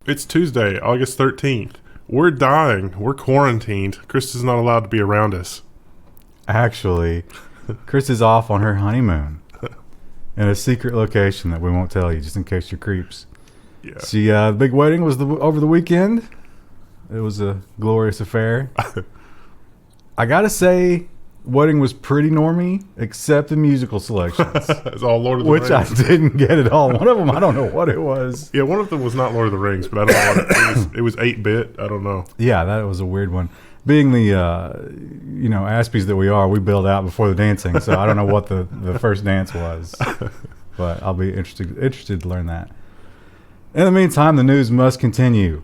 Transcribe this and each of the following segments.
It's Tuesday, August 13th. We're dying. We're quarantined. Chris is not allowed to be around us. Actually, Chris is off on her honeymoon in a secret location that we won't tell you, just in case you're creeps. Yeah. She, the big wedding was over the weekend. It was a glorious affair. I gotta say, wedding was pretty normy, except the musical selections. It's all Lord of the Rings. Which I didn't get at all. One of them, I don't know what it was. Yeah, one of them was not Lord of the Rings, but I don't know what it was. It was 8-bit. I don't know. Yeah, that was a weird one. Being the, Aspies that we are, we build out before the dancing, so I don't know what the first dance was. But I'll be interested to learn that. In the meantime, the news must continue.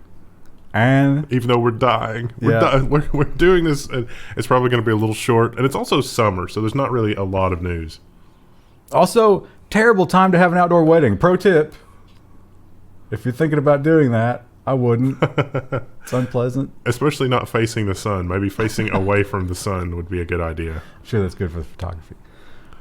And even though we're dying, we're doing this. It's probably going to be a little short, and it's also summer, so there's not really a lot of news. Also, terrible time to have an outdoor wedding. Pro tip: if you're thinking about doing that, I wouldn't. It's unpleasant, especially not facing the sun. Maybe facing away from the sun would be a good idea. I'm sure that's good for the photography.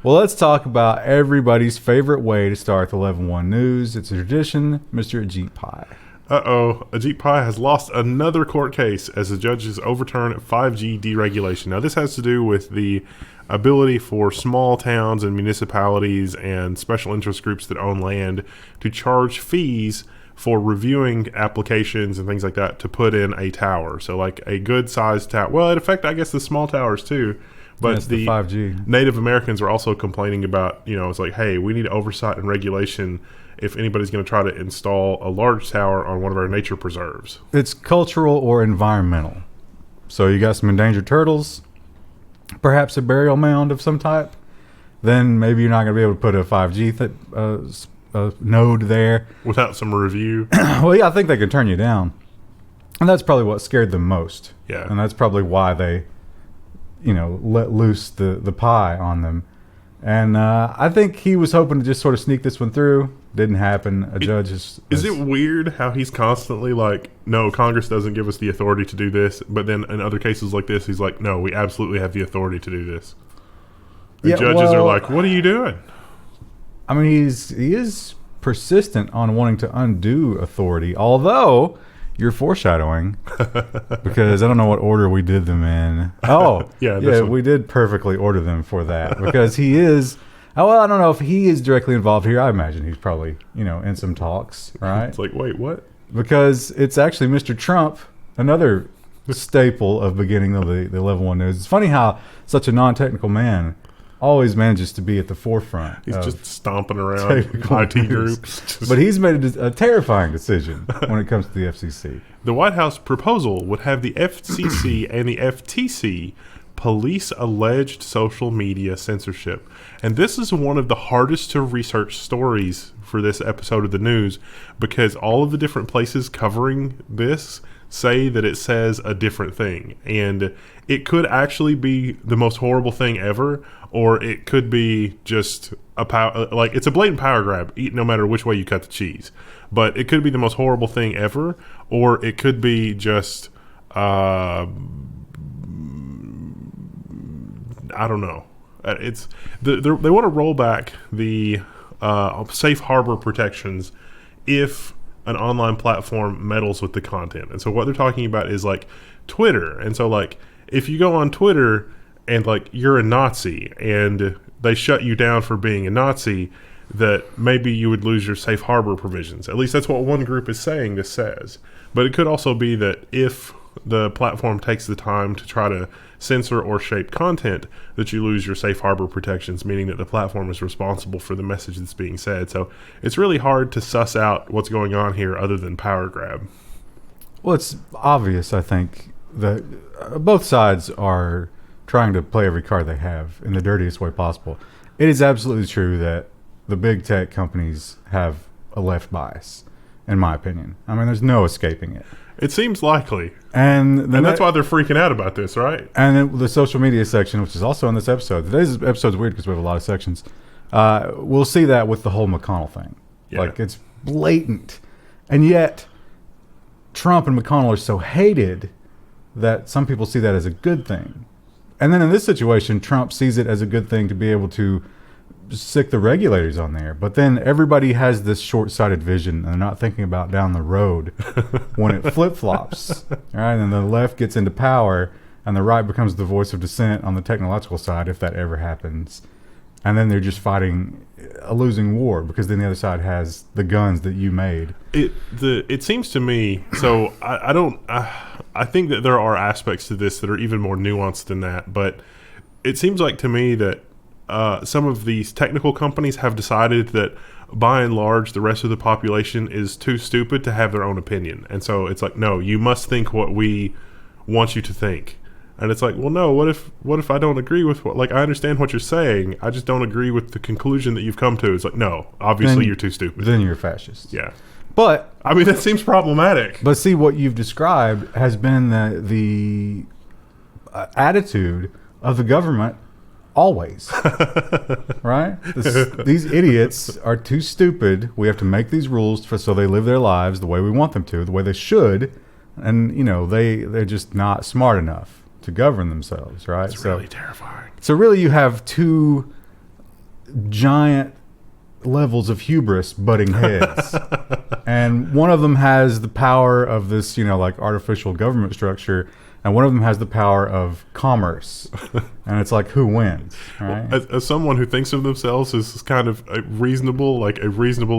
Well, let's talk about everybody's favorite way to start the Level1 news. It's a tradition, Mr. Ajit Pai. Ajit Pai has lost another court case as the judges overturn 5G deregulation. Now, this has to do with the ability for small towns and municipalities and special interest groups that own land to charge fees for reviewing applications and things like that to put in a tower. So, like a good-sized tower. Well, it affects, I guess, the small towers too. But the 5G. Native Americans are also complaining about, it's like, hey, we need oversight and regulation if anybody's going to try to install a large tower on one of our nature preserves. It's cultural or environmental. So you got some endangered turtles, perhaps a burial mound of some type. Then maybe you're not going to be able to put a 5G node there. Without some review? Well, yeah, I think they can turn you down. And that's probably what scared them most. Yeah. And that's probably why they, let loose the pie on them. And I think he was hoping to just sort of sneak this one through. Didn't happen. A judge has... Is it weird how he's constantly like, no, Congress doesn't give us the authority to do this, but then in other cases like this, he's like, no, we absolutely have the authority to do this. The judges are like, what are you doing? I mean, he is persistent on wanting to undo authority, although you're foreshadowing because I don't know what order we did them in. Oh, yeah, we did perfectly order them for that because he is... Well, I don't know if he is directly involved here. I imagine he's probably, in some talks, right? It's like, wait, what? Because it's actually Mr. Trump, another staple of beginning of the Level1 news. It's funny how such a non-technical man always manages to be at the forefront. He's just stomping around IT groups. But he's made a terrifying decision when it comes to the FCC. The White House proposal would have the FCC and the FTC police alleged social media censorship. And this is one of the hardest to research stories for this episode of the news because all of the different places covering this say that it says a different thing. And it could actually be the most horrible thing ever, or it could be just it's a blatant power grab, no matter which way you cut the cheese. But it could be the most horrible thing ever, or it could be just... I don't know. It's they want to roll back the safe harbor protections if an online platform meddles with the content. And so what they're talking about is like Twitter. And so like if you go on Twitter and like you're a Nazi and they shut you down for being a Nazi, that maybe you would lose your safe harbor provisions. At least that's what one group is saying this says. But it could also be that if the platform takes the time to try to censor or shape content, that you lose your safe harbor protections, meaning that the platform is responsible for the message that's being said. So it's really hard to suss out what's going on here other than power grab. Well, it's obvious, I think, that both sides are trying to play every card they have in the dirtiest way possible. It is absolutely true that the big tech companies have a left bias, in my opinion. I mean, there's no escaping it. It seems likely. And that's why they're freaking out about this, right? And then the social media section, which is also in this episode. Today's episode's weird because we have a lot of sections. We'll see that with the whole McConnell thing. Yeah. Like, it's blatant. And yet, Trump and McConnell are so hated that some people see that as a good thing. And then in this situation, Trump sees it as a good thing to be able to stick the regulators on there. But then everybody has this short-sighted vision, and they're not thinking about down the road when it flip-flops. Right? And the left gets into power, and the right becomes the voice of dissent on the technological side, if that ever happens. And then they're just fighting a losing war, because then the other side has the guns that you made. It seems to me, so I think that there are aspects to this that are even more nuanced than that, but it seems like to me that some of these technical companies have decided that by and large the rest of the population is too stupid to have their own opinion, and so it's like, no, you must think what we want you to think. And it's like, well, no, what if I don't agree with what, like, I understand what you're saying, I just don't agree with the conclusion that you've come to. It's like, no, obviously you're too stupid. Then you're a fascist. Yeah. But I mean, that seems problematic. But see, what you've described has been the attitude of the government always. Right? These idiots are too stupid. We have to make these rules so they live their lives the way we want them to, the way they should. And, they're just not smart enough to govern themselves, right? It's really terrifying. So really you have two giant levels of hubris butting heads. And one of them has the power of this, like artificial government structure, and one of them has the power of commerce. And it's like, who wins, right? Well, as someone who thinks of themselves as kind of a reasonable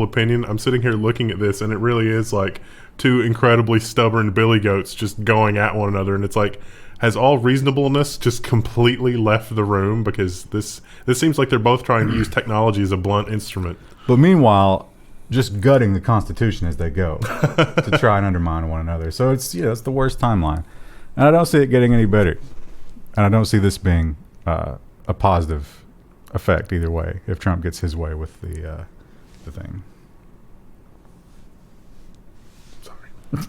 opinion, I'm sitting here looking at this, and it really is like two incredibly stubborn billy goats just going at one another. And it's like, has all reasonableness just completely left the room? Because this seems like they're both trying to use technology as a blunt instrument. But meanwhile, just gutting the Constitution as they go to try and undermine one another. So it's it's the worst timeline. And I don't see it getting any better. And I don't see this being a positive effect either way if Trump gets his way with the thing. Sorry.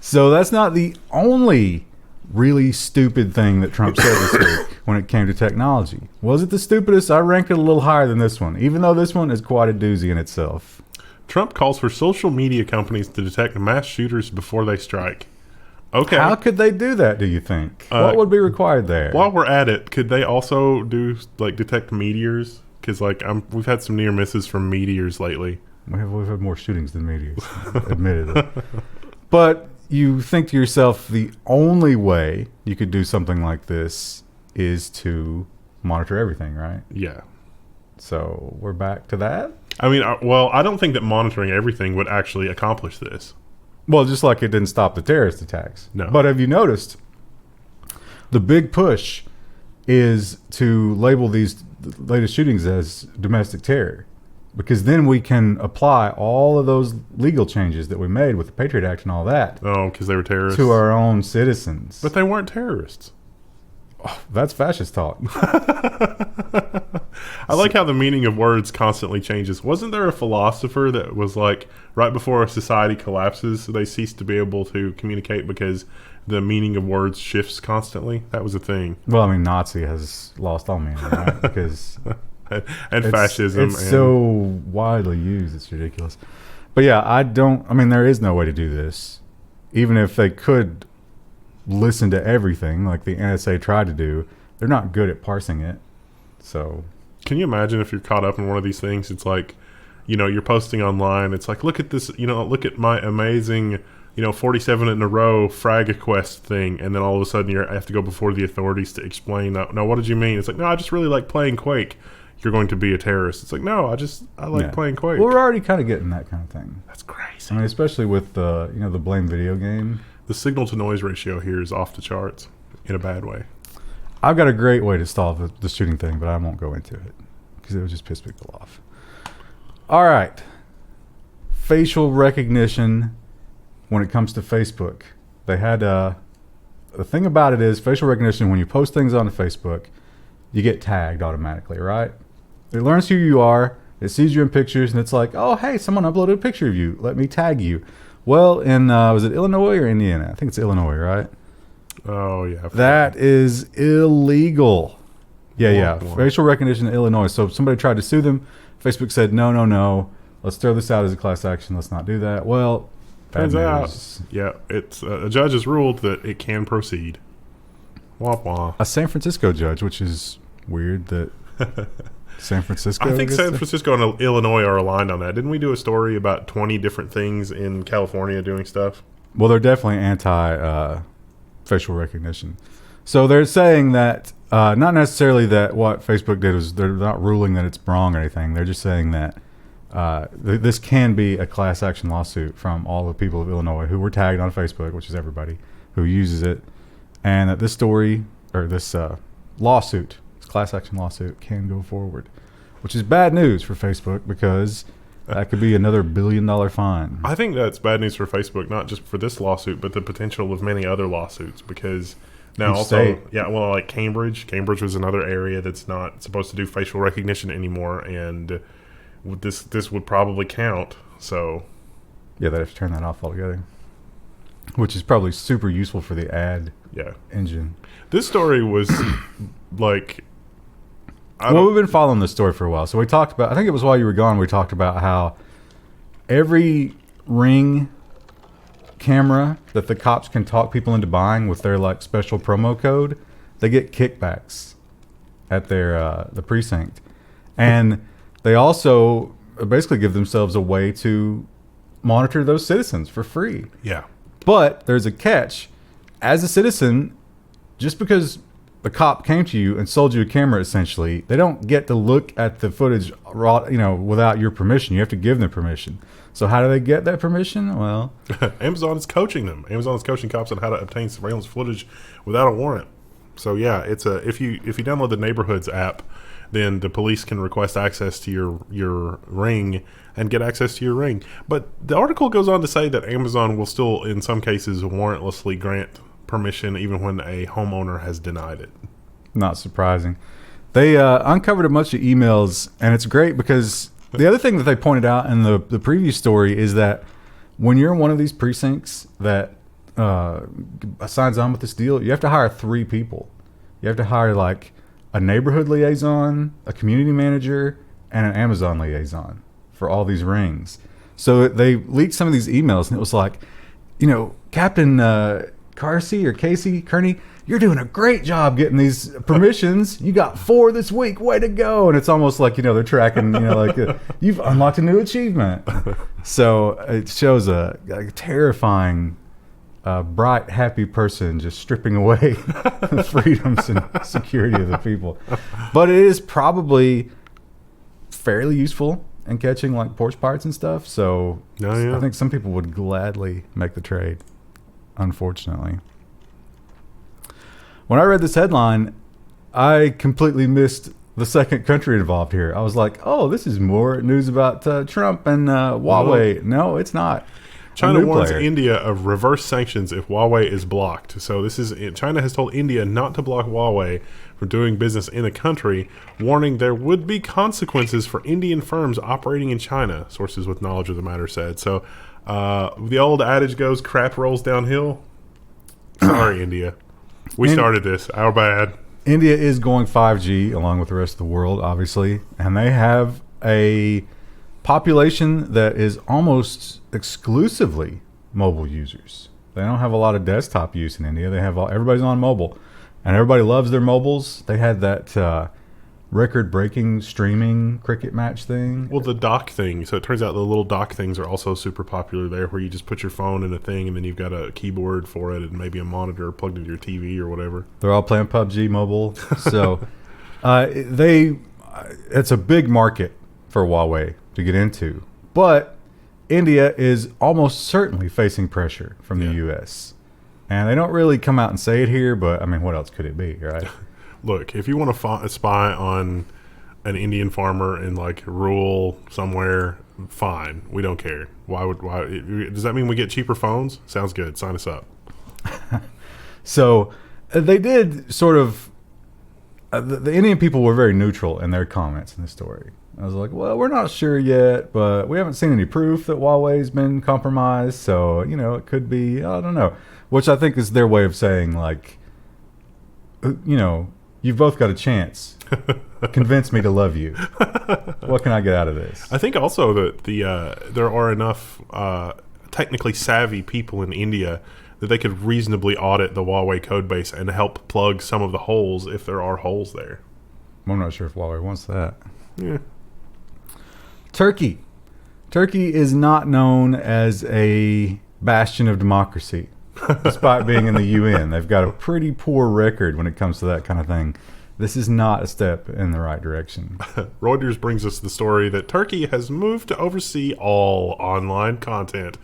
So that's not the only really stupid thing that Trump said this week when it came to technology. Was it the stupidest? I ranked it a little higher than this one, even though this one is quite a doozy in itself. Trump calls for social media companies to detect mass shooters before they strike. Okay. How could they do that, do you think? What would be required there? While we're at it, could they also detect meteors? Because we've had some near misses from meteors lately. We've had more shootings than meteors, admittedly. But you think to yourself, the only way you could do something like this is to monitor everything, right? Yeah. So we're back to that? I mean, I don't think that monitoring everything would actually accomplish this. Well, just like it didn't stop the terrorist attacks. No. But have you noticed the big push is to label these latest shootings as domestic terror? Because then we can apply all of those legal changes that we made with the Patriot Act and all that. Oh, because they were terrorists? To our own citizens. But they weren't terrorists. Oh, that's fascist talk. I like how the meaning of words constantly changes. Wasn't there a philosopher that was like, right before a society collapses, they cease to be able to communicate because the meaning of words shifts constantly? That was a thing. Well, I mean, Nazi has lost all meaning, right? Because and fascism. It's so widely used. It's ridiculous. But yeah, there is no way to do this. Even if they could listen to everything like the NSA tried to do, they're not good at parsing it. So can you imagine if you're caught up in one of these things? It's like, you're posting online. It's like, look at this, look at my amazing, 47 in a row frag quest thing. And then all of a sudden you have to go before the authorities to explain that. No, what did you mean? It's like, no, I just really like playing Quake. You're going to be a terrorist. It's like, no, I like playing Quake. Well, we're already kind of getting that kind of thing. That's crazy. I mean, especially with the Blame video game. The signal to noise ratio here is off the charts in a bad way. I've got a great way to solve the shooting thing, but I won't go into it because it would just piss people off. All right. Facial recognition when it comes to Facebook. They had the thing about it is facial recognition, when you post things on Facebook, you get tagged automatically, right? It learns who you are. It sees you in pictures, and it's like, oh, hey, someone uploaded a picture of you. Let me tag you. Well, in, was it Illinois or Indiana? I think it's Illinois, right? Oh, yeah. That is illegal. Yeah. Facial recognition in Illinois. So if somebody tried to sue them, Facebook said, no. Let's throw this out as a class action. Let's not do that. Well, turns out, it's a judge has ruled that it can proceed. Wah wah. A San Francisco judge, which is weird that San Francisco. I think guess San Francisco and Illinois are aligned on that. Didn't we do a story about 20 different things in California doing stuff? Well, they're definitely anti facial recognition. So they're saying that not necessarily that what Facebook did was, they're not ruling that it's wrong or anything. They're just saying that this can be a class action lawsuit from all the people of Illinois who were tagged on Facebook, which is everybody who uses it, and that this story or this lawsuit, this class action lawsuit, can go forward, which is bad news for Facebook because that could be another $1 billion fine. I think that's bad news for Facebook, not just for this lawsuit, but the potential of many other lawsuits because now Each also, state. yeah, well, like Cambridge was another area that's not supposed to do facial recognition anymore, and this would probably count. So, Yeah, they have to turn that off altogether, which is probably super useful for the ad yeah, engine. this story was like, Well, we've been following this story for a while. So we talked about, I think it was while you were gone, we talked about how every Ring camera that the cops can talk people into buying with their like special promo code, they get kickbacks at their the precinct. And they also basically give themselves a way to monitor those citizens for free. yeah. But there's a catch. As a citizen, just because the cop came to you and sold you a camera, essentially, they don't get to look at the footage, without your permission. You have to give them permission. So how do they get that permission? Well, Amazon is coaching them. Amazon is coaching cops on how to obtain surveillance footage without a warrant. So yeah, it's if you download the Neighborhoods app, then the police can request access to your Ring and get access to your Ring. But the article goes on to say that Amazon will still, in some cases, warrantlessly grant permission even when a homeowner has denied it. not surprising. They uncovered a bunch of emails, and it's great because the other thing that they pointed out in the previous story is that when you're in one of these precincts that signs on with this deal, you have to hire 3 people. You have to hire like a neighborhood liaison, a community manager, and an Amazon liaison for all these Rings. So they leaked some of these emails, and it was like, Captain Carsey or Casey Kearney, you're doing a great job getting these permissions. You got 4 this week. Way to go. And it's almost like, they're tracking, you've unlocked a new achievement. So it shows a terrifying, bright, happy person just stripping away the freedoms and security of the people. But it is probably fairly useful in catching like porch pirates and stuff. So I think some people would gladly make the trade, unfortunately. When I read this headline, I completely missed the second country involved here. I was like, oh, this is more news about Trump and Huawei. No, it's not. China warns India of reverse sanctions if Huawei is blocked. So China has told India not to block Huawei for doing business in the country, warning there would be consequences for Indian firms operating in China, sources with knowledge of the matter said. So the old adage goes, crap rolls downhill. Sorry, India. We started this. Our bad. India is going 5G along with the rest of the world, obviously, and they have a population that is almost exclusively mobile users. They don't have a lot of desktop use in India. They have everybody's on mobile, and everybody loves their mobiles. They had that record-breaking streaming cricket match thing. Well, the dock thing. So it turns out the little dock things are also super popular there, where you just put your phone in a thing, and then you've got a keyboard for it and maybe a monitor plugged into your TV or whatever. They're all playing PUBG mobile. So it's a big market for Huawei to get into. But India is almost certainly facing pressure from the U.S. And they don't really come out and say it here, but, I mean, what else could it be, right? Look, if you want to spy on an Indian farmer in like rural somewhere, fine. We don't care. Why does that mean we get cheaper phones? Sounds good. Sign us up. So they did sort of. The Indian people were very neutral in their comments in the story. I was like, well, we're not sure yet, but we haven't seen any proof that Huawei's been compromised. So it could be. I don't know. Which I think is their way of saying like, you've both got a chance. Convince me to love you. What can I get out of this? I think also that there are enough technically savvy people in India that they could reasonably audit the Huawei code base and help plug some of the holes if there are holes there. I'm not sure if Huawei wants that. Yeah. Turkey. Turkey is not known as a bastion of democracy, despite being in the UN. They've got a pretty poor record when it comes to that kind of thing. This is not a step in the right direction. Reuters brings us the story that Turkey has moved to oversee all online content,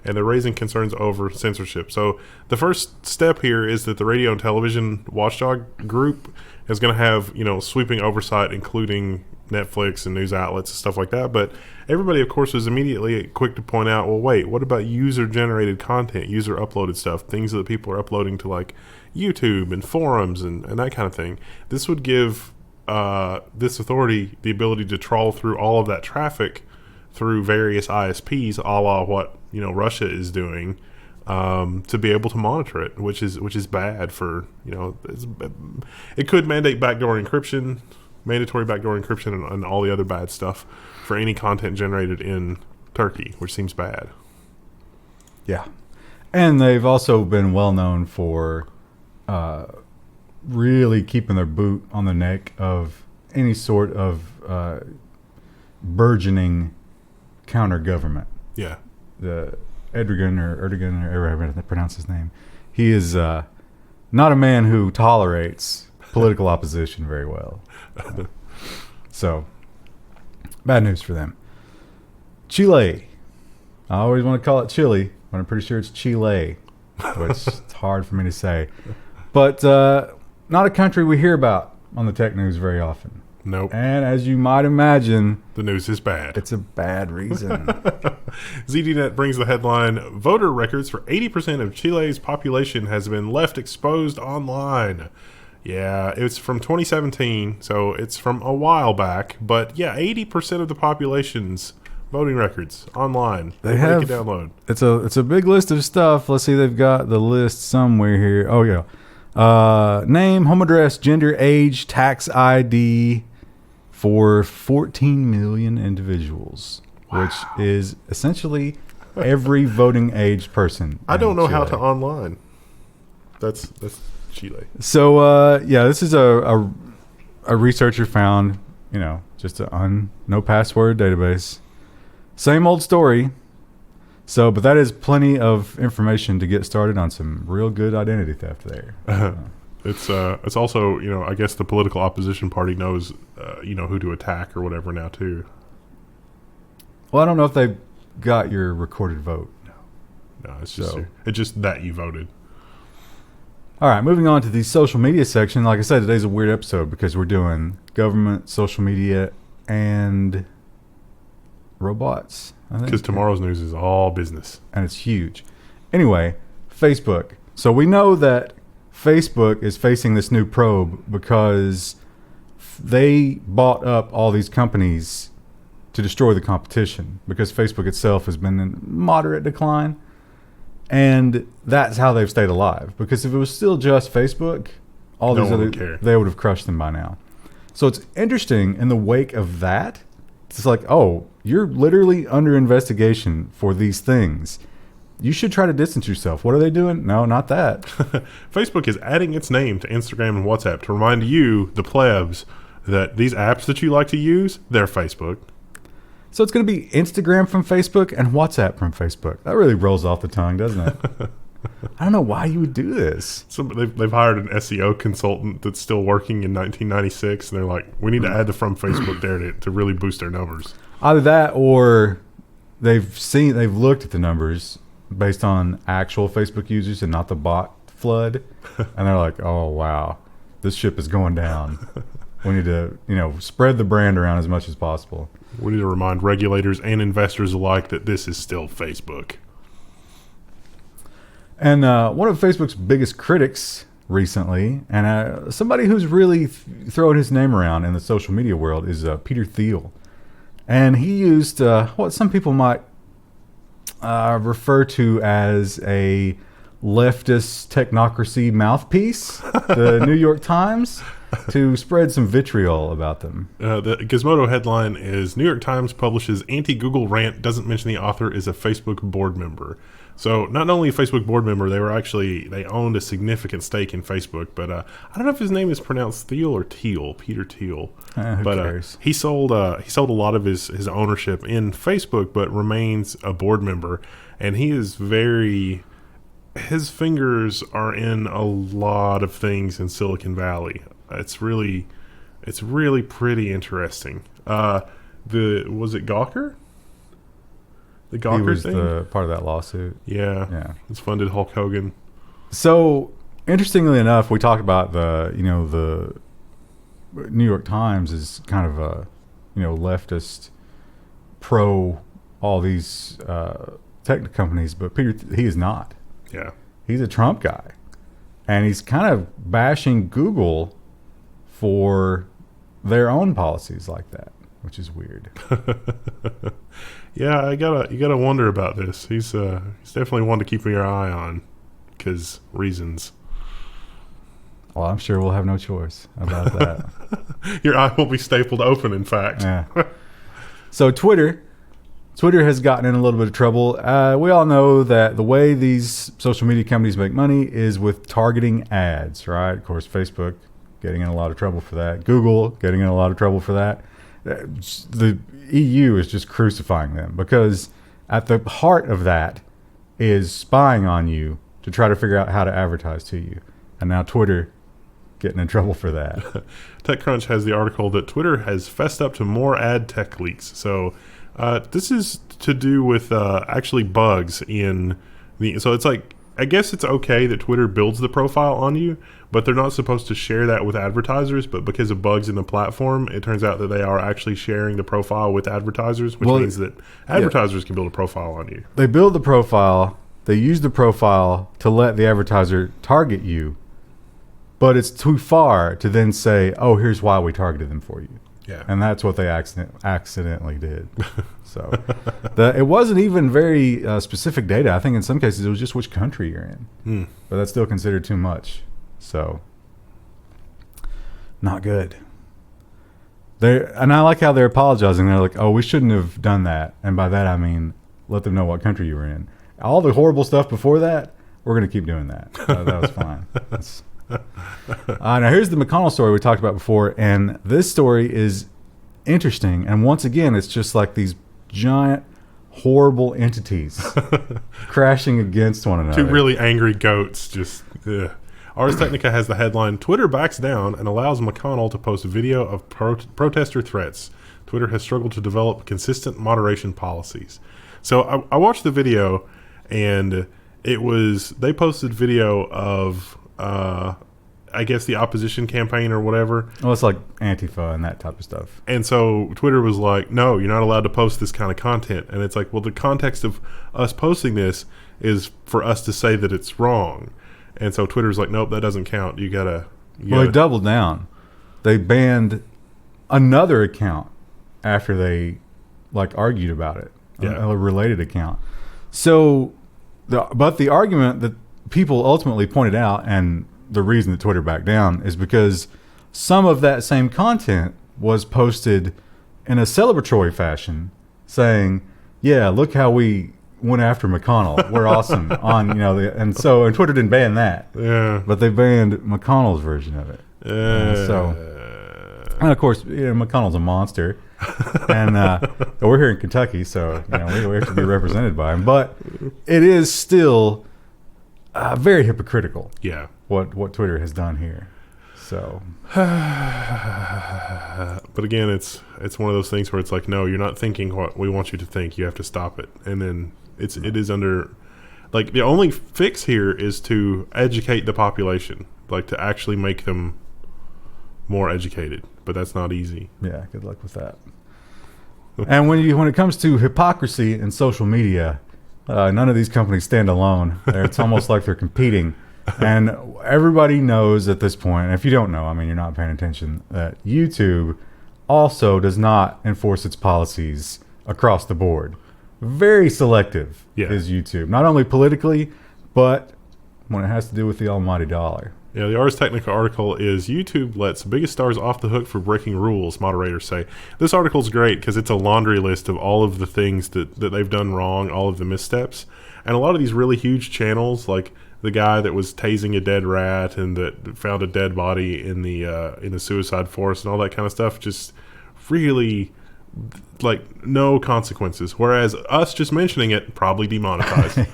and they're raising concerns over censorship. So the first step here is that the radio and television watchdog group is going to have, sweeping oversight, including Netflix and news outlets and stuff like that. But everybody, of course, was immediately quick to point out, well, wait, what about user-generated content, user-uploaded stuff, things that people are uploading to, like, YouTube and forums and that kind of thing? This would give this authority the ability to trawl through all of that traffic through various ISPs, a la what Russia is doing, to be able to monitor it, which is bad for it could mandate mandatory backdoor encryption and all the other bad stuff for any content generated in Turkey, which seems bad. Yeah, and they've also been well known for really keeping their boot on the neck of any sort of burgeoning counter government. Yeah. The Erdogan or however I pronounce his name, he is not a man who tolerates political opposition very well. So, bad news for them. Chile. I always want to call it Chile, but I'm pretty sure it's Chile, which it's hard for me to say. But not a country we hear about on the tech news very often. Nope. And as you might imagine, the news is bad. It's a bad reason. ZDNet brings the headline, voter records for 80% of Chile's population has been left exposed online. Yeah, it's from 2017, so it's from a while back. But yeah, 80% of the population's voting records online. They have download. It's a big list of stuff. Let's see, they've got the list somewhere here. Oh yeah. Name, home address, gender, age, tax ID for 14 million individuals, wow, which is essentially every voting age person. I don't know how to online. That's Chile. So yeah, this is a researcher found, just a no password database. Same old story. So, but that is plenty of information to get started on some real good identity theft there. It's also, I guess the political opposition party knows, who to attack or whatever now too. Well, I don't know if they've got your recorded vote. No, it's just that you voted. All right, moving on to the social media section. Like I said, today's a weird episode because we're doing government, social media, and robots. Because tomorrow's news is all business. And it's huge. Anyway, Facebook. So we know that Facebook is facing this new probe because they bought up all these companies to destroy the competition because Facebook itself has been in moderate decline. And that's how they've stayed alive. Because if it was still just Facebook, all these other, they would have crushed them by now. So it's interesting in the wake of that. It's like, oh, you're literally under investigation for these things. You should try to distance yourself. What are they doing? No, not that. Facebook is adding its name to Instagram and WhatsApp to remind you, the plebs, that these apps that you like to use, they're Facebook. So it's going to be Instagram from Facebook and WhatsApp from Facebook. That really rolls off the tongue, doesn't it? I don't know why you would do this. So they've hired an SEO consultant that's still working in 1996, and they're like, we need to add the from Facebook there to really boost their numbers. Either that, or they've looked at the numbers based on actual Facebook users and not the bot flood, and they're like, oh wow, this ship is going down. We need to spread the brand around as much as possible. We need to remind regulators and investors alike that this is still Facebook. And one of Facebook's biggest critics recently, and somebody who's really throwing his name around in the social media world, is Peter Thiel. And he used what some people might refer to as a leftist technocracy mouthpiece, the New York Times. to spread some vitriol about them. The Gizmodo headline is New York Times publishes anti-Google rant, doesn't mention the author is a Facebook board member. So not only a Facebook board member, they owned a significant stake in Facebook. But I don't know if his name is pronounced Thiel or Teal, Peter Thiel. Who cares? He sold a lot of his ownership in Facebook, but remains a board member. And he is his fingers are in a lot of things in Silicon Valley. It's really pretty interesting. Was it Gawker? The Gawker he was thing? the part of that lawsuit. Yeah. It's funded Hulk Hogan. So interestingly enough, we talked about the New York Times is kind of a leftist pro all these tech companies, but he is not. Yeah. He's a Trump guy, and he's kind of bashing Google for their own policies like that, which is weird. Yeah, you gotta wonder about this. He's definitely one to keep your eye on, because reasons. Well, I'm sure we'll have no choice about that. Your eye will be stapled open, in fact. Yeah. So Twitter has gotten in a little bit of trouble. We all know that the way these social media companies make money is with targeting ads, right? Of course, Facebook getting in a lot of trouble for that. Google getting in a lot of trouble for that. The EU is just crucifying them because at the heart of that is spying on you to try to figure out how to advertise to you. And now Twitter getting in trouble for that. TechCrunch has the article that Twitter has fessed up to more ad tech leaks. So this is to do with actually bugs in the... So it's like, I guess it's okay that Twitter builds the profile on you, but they're not supposed to share that with advertisers. But because of bugs in the platform, it turns out that they are actually sharing the profile with advertisers, which means that advertisers can build a profile on you. They build the profile. They use the profile to let the advertiser target you, but it's too far to then say, oh, here's why we targeted them for you. Yeah. And that's what they accidentally did. So it wasn't even very specific data. I think in some cases it was just which country you're in. But that's still considered too much. So not good. And I like how they're apologizing. They're like, oh, we shouldn't have done that. And by that I mean let them know what country you were in. All the horrible stuff before that, we're going to keep doing that. That was fine. Now here's the McConnell story we talked about before, and this story is interesting. And once again, it's just like these giant, horrible entities crashing against one another. Two really angry goats. Just Ars Technica has the headline: Twitter backs down and allows McConnell to post video of protester threats. Twitter has struggled to develop consistent moderation policies. So I watched the video, and they posted video of I guess the opposition campaign or whatever. Well, it's like Antifa and that type of stuff. And so Twitter was like, no, you're not allowed to post this kind of content. And it's like, well, the context of us posting this is for us to say that it's wrong. And so Twitter's like, nope, that doesn't count. You gotta. They doubled down. They banned another account after they argued about it. Yeah. A related account. So, but the argument that people ultimately pointed out, and the reason that Twitter backed down, is because some of that same content was posted in a celebratory fashion, saying, "Yeah, look how we went after McConnell. We're awesome." And Twitter didn't ban that. Yeah, but they banned McConnell's version of it. And of course, McConnell's a monster, and we're here in Kentucky, so we have to be represented by him. But it is still very hypocritical. Yeah. What Twitter has done here. So, but again, it's one of those things where it's like, no, you're not thinking what we want you to think. You have to stop it, and then it is under, like, the only fix here is to educate the population, like to actually make them more educated. But that's not easy. Yeah, good luck with that. And when it comes to hypocrisy in social media, none of these companies stand alone. It's almost like they're competing. And everybody knows at this point, and if you don't know, I mean, you're not paying attention, that YouTube also does not enforce its policies across the board. Very selective is YouTube. Not only politically, but when it has to do with the almighty dollar. Yeah, the Ars Technica article is YouTube lets biggest stars off the hook for breaking rules, moderators say. This article's great because it's a laundry list of all of the things that they've done wrong, all of the missteps. And a lot of these really huge channels, like the guy that was tasing a dead rat and that found a dead body in the suicide forest and all that kind of stuff, just really like no consequences. Whereas us just mentioning it, probably demonetized.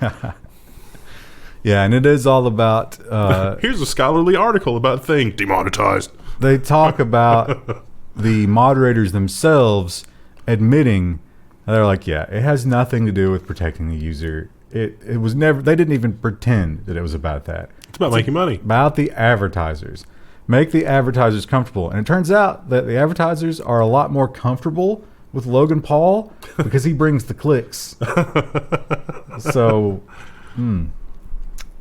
Yeah, and it is all about... Here's a scholarly article about thing, demonetized. They talk about the moderators themselves admitting, they're like, yeah, it has nothing to do with protecting the user. It was never... They didn't even pretend that it was about that. It's about making money. About the advertisers. Make the advertisers comfortable. And it turns out that the advertisers are a lot more comfortable with Logan Paul because he brings the clicks. So...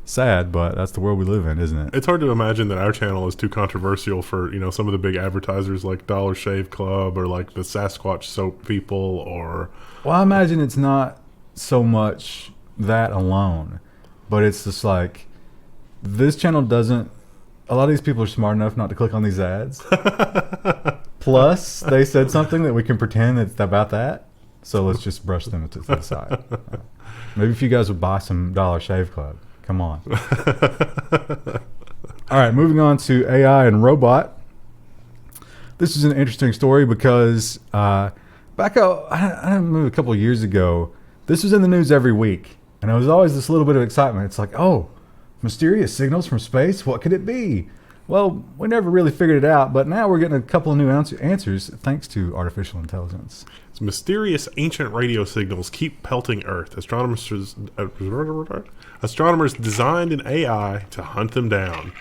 Sad, but that's the world we live in, isn't it? It's hard to imagine that our channel is too controversial for, some of the big advertisers like Dollar Shave Club or like the Sasquatch soap people or... Well, I imagine it's not so much that alone, but it's just like this channel doesn't... A lot of these people are smart enough not to click on these ads. Plus, they said something that we can pretend it's about that. So let's just brush them to the side. Maybe if you guys would buy some Dollar Shave Club. Come on. All right, moving on to AI and robot. This is an interesting story because back out, I don't know, a couple of years ago, this was in the news every week. And there was always this little bit of excitement. It's like, oh, mysterious signals from space? What could it be? Well, we never really figured it out, but now we're getting a couple of new answers thanks to artificial intelligence. Mysterious ancient radio signals keep pelting Earth. Astronomers designed an AI to hunt them down.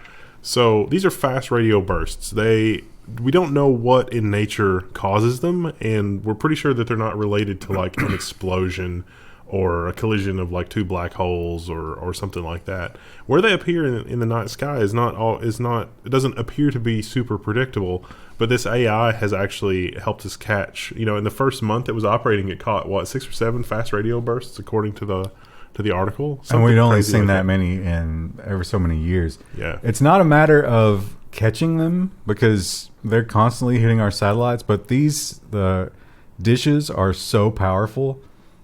So these are fast radio bursts. We don't know what in nature causes them, and we're pretty sure that they're not related to like an explosion or a collision of like two black holes or something like that. Where they appear in the night sky it doesn't appear to be super predictable, but this AI has actually helped us catch, in the first month it was operating, it caught 6 or 7 fast radio bursts according to the article. And we'd only seen that many in ever so many years. Yeah. It's not a matter of catching them because they're constantly hitting our satellites, but the dishes are so powerful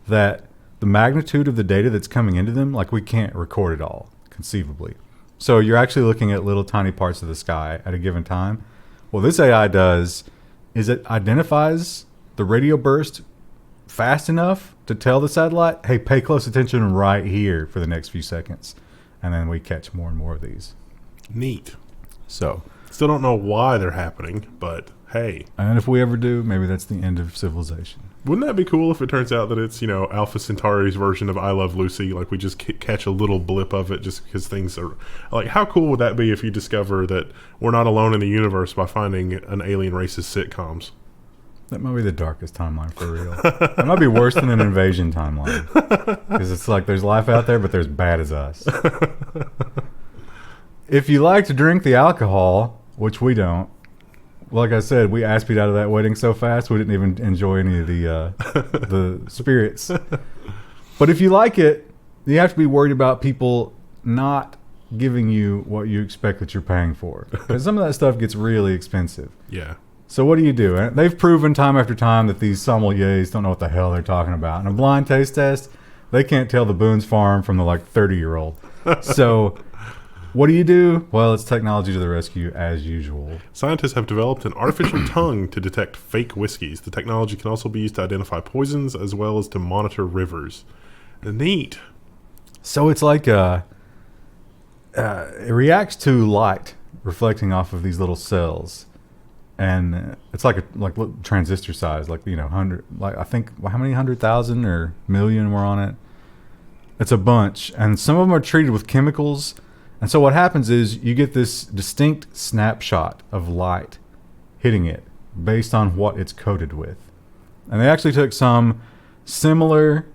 that the magnitude of the data that's coming into them, like we can't record it all, conceivably. So you're actually looking at little tiny parts of the sky at a given time. Well, this AI does is it identifies the radio burst fast enough to tell the satellite, hey, pay close attention right here for the next few seconds. And then we catch more and more of these. Neat. So still don't know why they're happening, but hey. And if we ever do, maybe that's the end of civilization. Wouldn't that be cool if it turns out that it's, Alpha Centauri's version of I Love Lucy? Like we just catch a little blip of it just because things are... Like, how cool would that be if you discover that we're not alone in the universe by finding an alien racist sitcoms? That might be the darkest timeline for real. That might be worse than an invasion timeline. Because it's like there's life out there, but there's bad as us. If you like to drink the alcohol, which we don't, like I said, we aspied out of that wedding so fast we didn't even enjoy any of the spirits. But if you like it, you have to be worried about people not giving you what you expect that you're paying for. Because some of that stuff gets really expensive. Yeah. So what do you do? And they've proven time after time that these sommeliers don't know what the hell they're talking about. In a blind taste test, they can't tell the Boone's Farm from the 30-year-old. So... What do you do? Well, it's technology to the rescue, as usual. Scientists have developed an artificial tongue to detect fake whiskeys. The technology can also be used to identify poisons as well as to monitor rivers. Neat. So it's like it reacts to light reflecting off of these little cells, and it's like transistor size, 100. I think how many 100,000 or million were on it? It's a bunch, and some of them are treated with chemicals. And so what happens is you get this distinct snapshot of light hitting it based on what it's coated with. And they actually took some similar,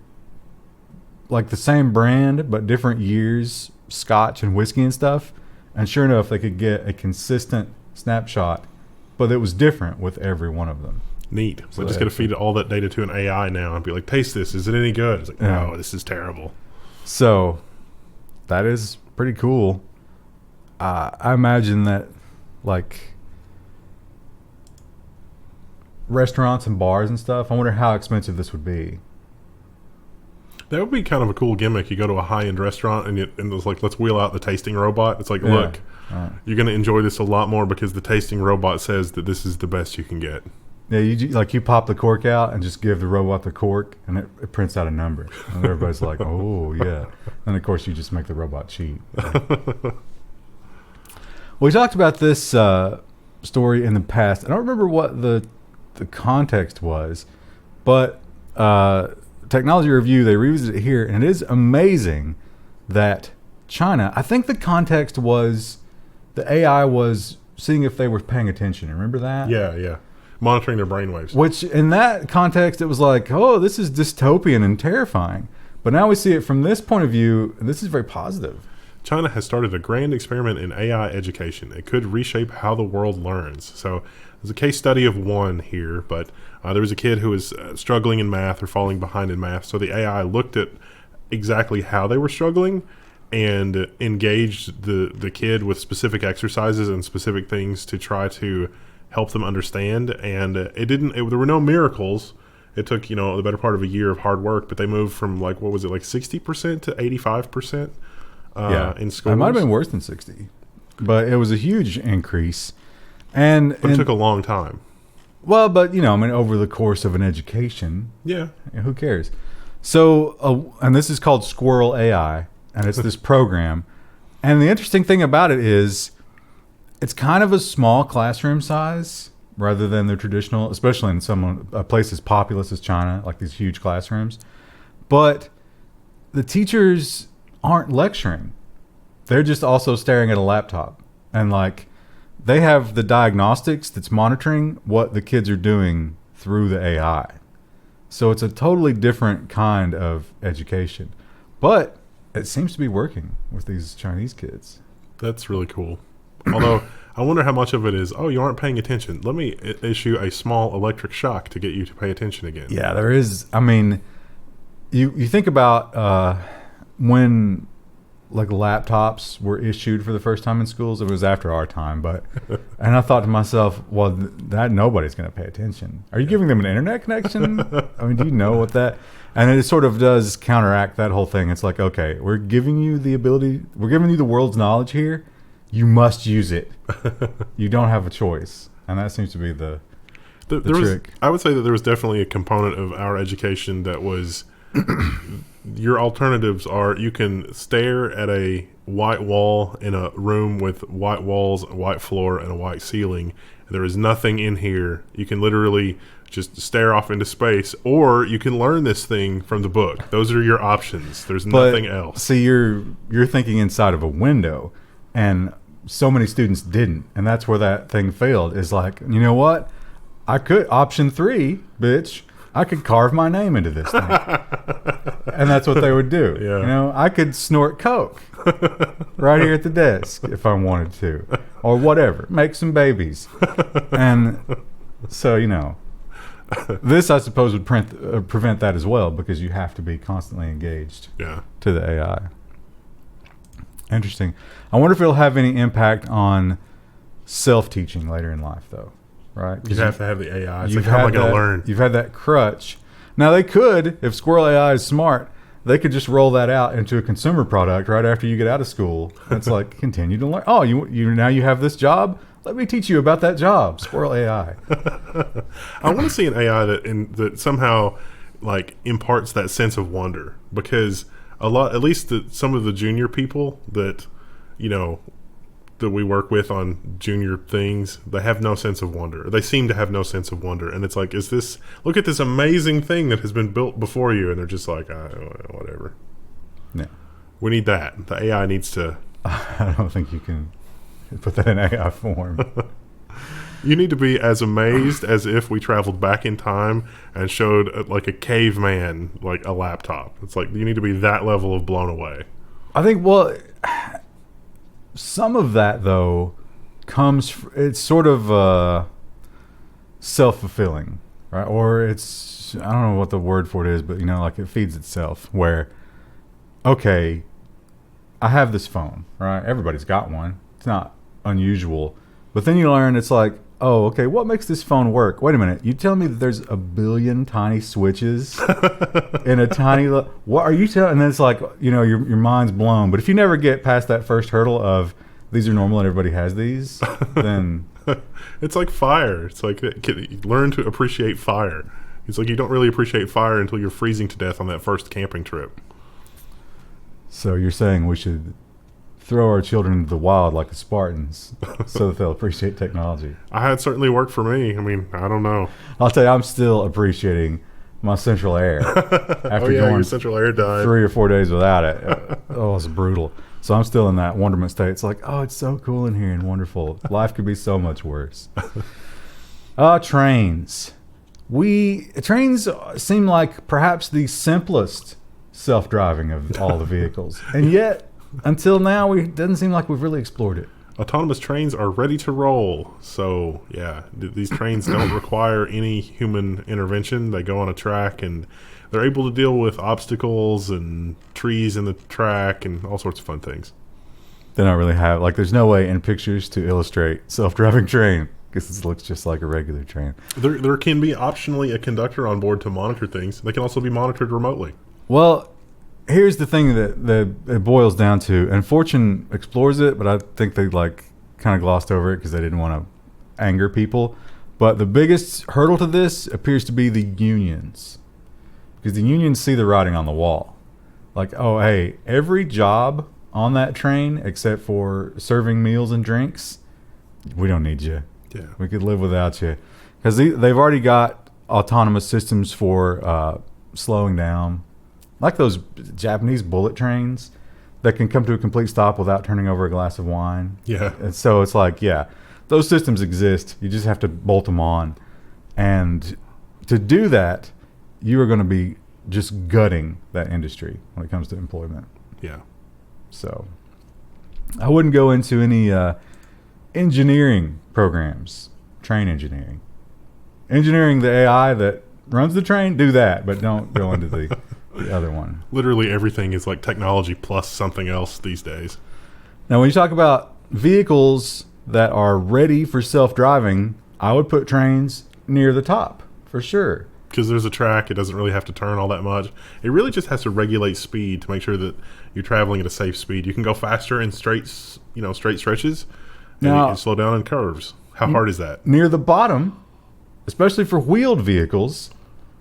the same brand, but different years, scotch and whiskey and stuff. And sure enough, they could get a consistent snapshot, but it was different with every one of them. Neat. So we're just going to feed all that data to an AI now and be like, taste this. Is it any good? It's like, no, this is terrible. So that is... pretty cool. I imagine that, like, restaurants and bars and stuff, I wonder how expensive this would be. That would be kind of a cool gimmick. You go to a high-end restaurant and it's like, let's wheel out the tasting robot. It's like, look, you're going to enjoy this a lot more because the tasting robot says that this is the best you can get. Yeah, you pop the cork out and just give the robot the cork, and it prints out a number. And everybody's like, oh, yeah. And, of course, you just make the robot cheat. We talked about this story in the past. I don't remember what the context was, but Technology Review, they revisited it here, and it is amazing that China, I think the context was the AI was seeing if they were paying attention. Remember that? Yeah. Monitoring their brainwaves. Which, in that context, it was like, oh, this is dystopian and terrifying. But now we see it from this point of view, and this is very positive. China has started a grand experiment in AI education. It could reshape how the world learns. So there's a case study of one here, but there was a kid who was struggling in math or falling behind in math. So the AI looked at exactly how they were struggling and engaged the kid with specific exercises and specific things to try to help them understand. And there were no miracles. It took, the better part of a year of hard work, but they moved from 60% to 85%. In schools. It might have been worse than 60, but it was a huge increase. But it took a long time. Well, but over the course of an education, yeah, who cares? So, and this is called Squirrel AI, and it's this program. And the interesting thing about it is, it's kind of a small classroom size rather than the traditional, especially in a place as populous as China, like these huge classrooms. But the teachers aren't lecturing. They're just also staring at a laptop. And they have the diagnostics that's monitoring what the kids are doing through the AI. So it's a totally different kind of education. But it seems to be working with these Chinese kids. That's really cool. Although, I wonder how much of it is, you aren't paying attention. Let me issue a small electric shock to get you to pay attention again. Yeah, there is. I mean, you think about when laptops were issued for the first time in schools. It was after our time, and I thought to myself, well, that nobody's going to pay attention. Are you giving them an internet connection? I mean, do you know what that? And it sort of does counteract that whole thing. It's like, okay, we're giving you the world's knowledge here. You must use it. You don't have a choice, and that seems to be the trick. I would say that there was definitely a component of our education that was. Your alternatives are you can stare at a white wall in a room with white walls, a white floor, and a white ceiling. There is nothing in here. You can literally just stare off into space, or you can learn this thing from the book. Those are your options. There's nothing else. See, you're thinking inside of a window, and so many students didn't, and that's where that thing failed. Is like, you know what? I could option 3, bitch. I could carve my name into this thing. And that's what they would do. Yeah. I could snort coke right here at the desk if I wanted to. Or whatever. Make some babies. And so, this, I suppose, would prevent that as well, because you have to be constantly engaged to the AI. Interesting. I wonder if it'll have any impact on self-teaching later in life, though. Right? You have to have the AI. It's like, how am I going to learn? You've had that crutch. Now, they could, if Squirrel AI is smart, they could just roll that out into a consumer product right after you get out of school. It's like, continue to learn. Oh, you now you have this job? Let me teach you about that job, Squirrel AI. I want to see an AI that somehow imparts that sense of wonder, because at least some of the junior people that that we work with on junior things, they have no sense of wonder. They seem to have no sense of wonder. And it's like, look at this amazing thing that has been built before you. And they're just like, whatever. Yeah. We need that. The AI needs to. I don't think you can put that in AI form. You need to be as amazed as if we traveled back in time and showed a caveman, a laptop. It's like, you need to be that level of blown away. I think, some of that, though, it's sort of self-fulfilling, right? Or it's, I don't know what the word for it is, but, it feeds itself, where, okay, I have this phone, right? Everybody's got one. It's not unusual. But then you learn it's like, oh, okay, what makes this phone work? Wait a minute. You tell me that there's a billion tiny switches in a tiny... What are you telling... And then it's like, your mind's blown. But if you never get past that first hurdle of these are normal and everybody has these, then... It's like fire. It's like learn to appreciate fire. It's like you don't really appreciate fire until you're freezing to death on that first camping trip. So you're saying we should throw our children into the wild like the Spartans so that they'll appreciate technology. It certainly worked for me. I mean, I don't know. I'll tell you, I'm still appreciating my central air. After your central air died. 3 or 4 days without it. It's brutal. So I'm still in that wonderment state. It's like, oh, it's so cool in here and wonderful. Life could be so much worse. Trains. Trains seem like perhaps the simplest self-driving of all the vehicles. And yet, until now, it doesn't seem like we've really explored it. Autonomous trains are ready to roll. So, yeah, these trains don't require any human intervention. They go on a track, and they're able to deal with obstacles and trees in the track and all sorts of fun things. They don't really have... there's no way in pictures to illustrate self-driving train because it looks just like a regular train. There can be optionally a conductor on board to monitor things. They can also be monitored remotely. Well... Here's the thing that it boils down to, and Fortune explores it, but I think they kind of glossed over it because they didn't want to anger people. But the biggest hurdle to this appears to be the unions, because the unions see the writing on the wall. Like, oh, hey, every job on that train except for serving meals and drinks, we don't need you. Yeah, we could live without you, because they've already got autonomous systems for slowing down. Like those Japanese bullet trains that can come to a complete stop without turning over a glass of wine. Yeah. And so it's like, yeah, those systems exist. You just have to bolt them on. And to do that, you are going to be just gutting that industry when it comes to employment. Yeah. So I wouldn't go into any engineering programs, train engineering. Engineering the AI that runs the train, do that, but don't go into the other one. Literally everything is like technology plus something else these days. Now, when you talk about vehicles that are ready for self-driving, I would put trains near the top for sure. Because there's a track, it doesn't really have to turn all that much. It really just has to regulate speed to make sure that you're traveling at a safe speed. You can go faster in straight stretches, and you can slow down in curves. How hard is that? Near the bottom, especially for wheeled vehicles,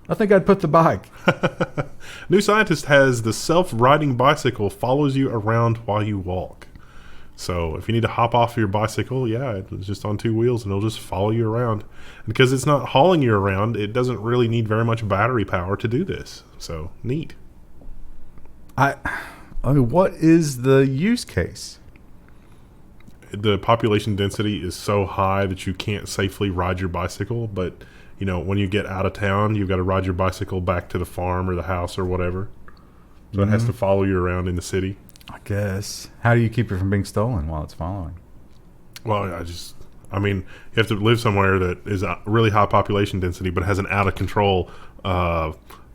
I think I'd put the bike. New Scientist has the self-riding bicycle follows you around while you walk. So if you need to hop off your bicycle, it's just on 2 wheels and it'll just follow you around. And because it's not hauling you around, it doesn't really need very much battery power to do this. So neat. I mean, what is the use case? The population density is so high that you can't safely ride your bicycle, but when you get out of town, you've got to ride your bicycle back to the farm or the house or whatever. So it has to follow you around in the city. I guess. How do you keep it from being stolen while it's following? Well, you have to live somewhere that is a really high population density but has an out of control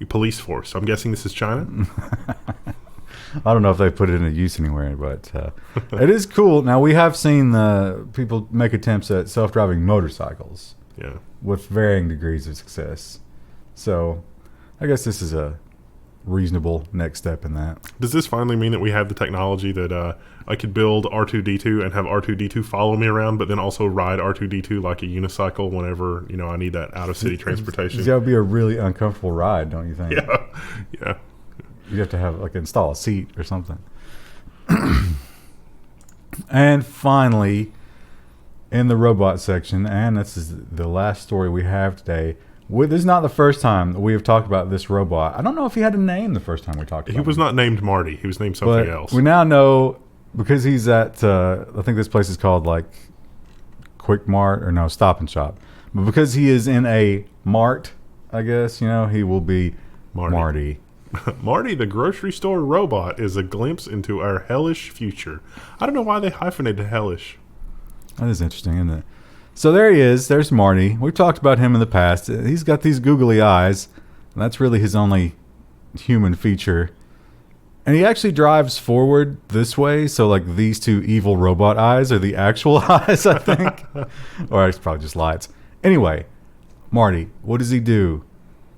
police force. I'm guessing this is China. I don't know if they put it into use anywhere, but it is cool. Now, we have seen people make attempts at self-driving motorcycles. Yeah. With varying degrees of success. So I guess this is a reasonable next step in that. Does this finally mean that we have the technology that I could build R2-D2 and have R2-D2 follow me around, but then also ride R2-D2 like a unicycle whenever I need that out-of-city transportation? That would be a really uncomfortable ride, don't you think? Yeah. You have to have install a seat or something. And finally, in the robot section, and this is the last story we have today. This is not the first time that we have talked about this robot. I don't know if he had a name the first time we talked about him. He was not named Marty. He was named something else. We now know, because he's at, I think this place is called Quick Mart, or no, Stop and Shop. But because he is in a mart, I guess, he will be Marty. Marty, the grocery store robot, is a glimpse into our hellish future. I don't know why they hyphenated hellish. That is interesting, isn't it? So there he is. There's Marty. We've talked about him in the past. He's got these googly eyes. And that's really his only human feature. And he actually drives forward this way, so like these two evil robot eyes are the actual eyes, I think. Or it's probably just lights. Anyway, Marty, what does he do?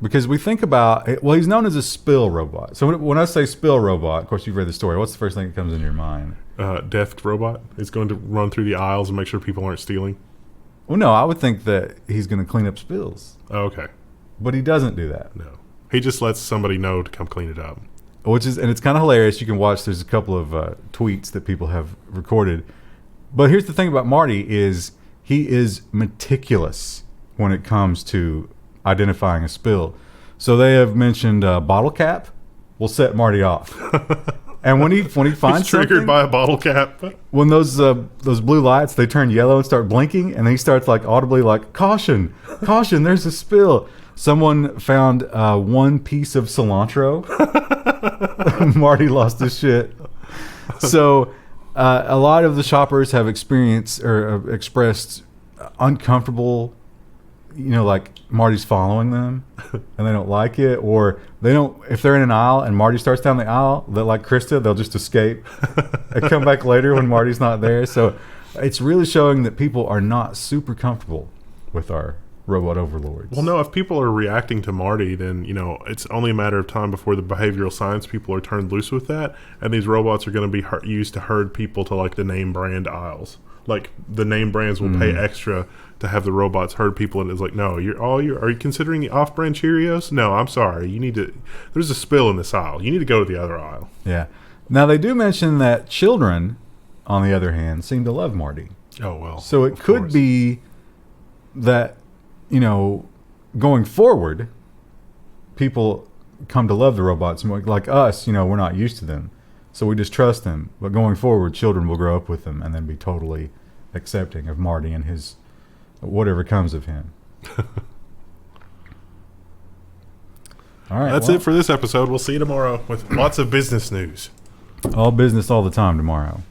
Because we think about, well, he's known as a spill robot. So when I say spill robot, of course you've read the story, what's the first thing that comes into your mind? Deft robot is going to run through the aisles and make sure people aren't stealing. Well, no, I would think that he's going to clean up spills. Oh, okay. But he doesn't do that. No. He just lets somebody know to come clean it up. And it's kind of hilarious. You can watch, there's a couple of tweets that people have recorded. But here's the thing about Marty is he is meticulous when it comes to identifying a spill. So they have mentioned bottle cap will set Marty off. And when he finds He's triggered by a bottle cap. When those blue lights, they turn yellow and start blinking, and then he starts like audibly like, caution, there's a spill. Someone found one piece of cilantro. Marty lost his shit. So a lot of the shoppers have experienced or expressed uncomfortable, like Marty's following them and they don't like it, or they don't, if they're in an aisle and Marty starts down the aisle, they're like Krista, they'll just escape and come back later when Marty's not there. So it's really showing that people are not super comfortable with our robot overlords. Well, no, if people are reacting to Marty, then, it's only a matter of time before the behavioral science people are turned loose with that, and these robots are going to be used to herd people to, like, the name brand aisles. Like, the name brands will pay extra to have the robots herd people, and it's like, no, are you considering the off-brand Cheerios? No, I'm sorry. There's a spill in this aisle. You need to go to the other aisle. Yeah. Now, they do mention that children, on the other hand, seem to love Marty. Oh, well. So it could be that, going forward, people come to love the robots. Like us, we're not used to them. So we just trust them. But going forward, children will grow up with them and then be totally accepting of Marty and his whatever comes of him. All right. That's it for this episode. We'll see you tomorrow with lots of business news. All business all the time tomorrow.